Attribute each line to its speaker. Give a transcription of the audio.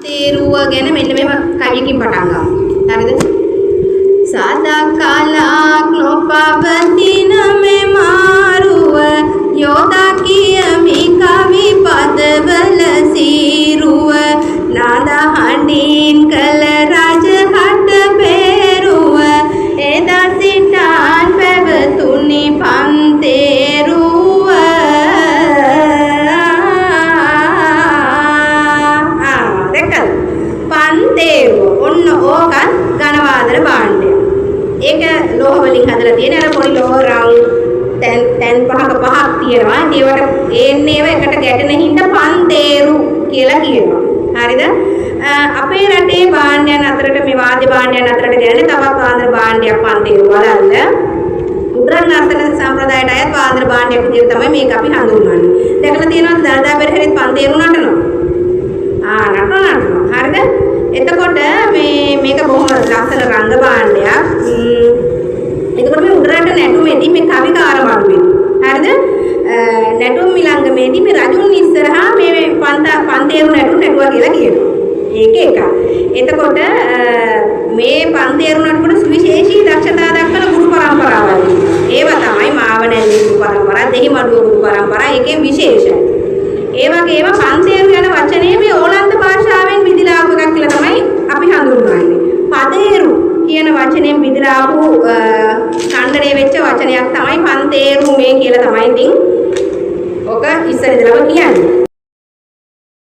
Speaker 1: තේරුව ගැන මෙන්න මෙහෙම කවියකින් පටන් ගමු. හරිද? සදකලක් නොපවතින මේ මාරුව යෝදා කියමි කවි පදවල සීරුව නාද හඬින් කළ රජහට බේරුව එදා සිටාන් පැවතුනි පන්තේරුව දෙකල් පන්තේරුව ඔන්න ඕකත් ඝනවාදන භාණ්ඩය. ඒක ලෝහ වලින් හදලා තියෙන අර පොඩි ලෝහ රවුම් තැන් පහක පහක් තියෙනවා. ඒවට ඒව එකට ගැටෙන හින්දා පන්තේරු කියලා කියනවා. හරිද? අපේ රටේ භාණ්ඩයන් අතරට මේ වාද්‍ය භාණ්ඩයන් අතරට ගැලෙන තවත් ආන්දර භාණ්ඩයක් පන්තේරු බලන්න. උඩරන් නර්තන සම්ප්‍රදායට අයත් වාද්‍ය භාණ්ඩයක් විදිහට තමයි මේක අපි හඳුන්වන්නේ. දැකලා තියෙනවද දළදා පෙරහැරෙත් පන්තේරු නටනවා? නටනවා. හරිද? එතකොට මේක බොහොම ලස්සන රංග භාණ්ඩයක්. එතකොට මේ උඩරට නැටුමේදී මේ කවිකාර මඩුවේ. හරිද? නැටුම් මිලංගමේදී මේ රජුන් ඉස්සරහා මේ පන්තේරු නැටුවා කියලා කියනවා. ඒක එක. එතකොට මේ පන්තේරු නටුවට සුවිශේෂී දක්ෂතා දක්වන ගුරු පරම්පරාවල්. ඒවා තමයි මාවනැල්ලේ ගුරු පරම්පරාව, දෙහිමඩුව ගුරු පරම්පරාව. ඒකේ විශේෂයි. ඒ වගේම පන්තේරු යන වචනේ මේ ඕලන්ත භාෂාවෙන් විදිලා ආපු එකක් කියලා තමයි අපි හඳුන්වන්නේ. පදේරු කියන වචනයෙන් විදිලා ආපු ඛණ්ඩණය වෙච්ච වචනයක් තමයි පන්තේරු මේ කියලා තමයි ඉතින් ඔක ඉස්සර ඉඳලම කියන්නේ.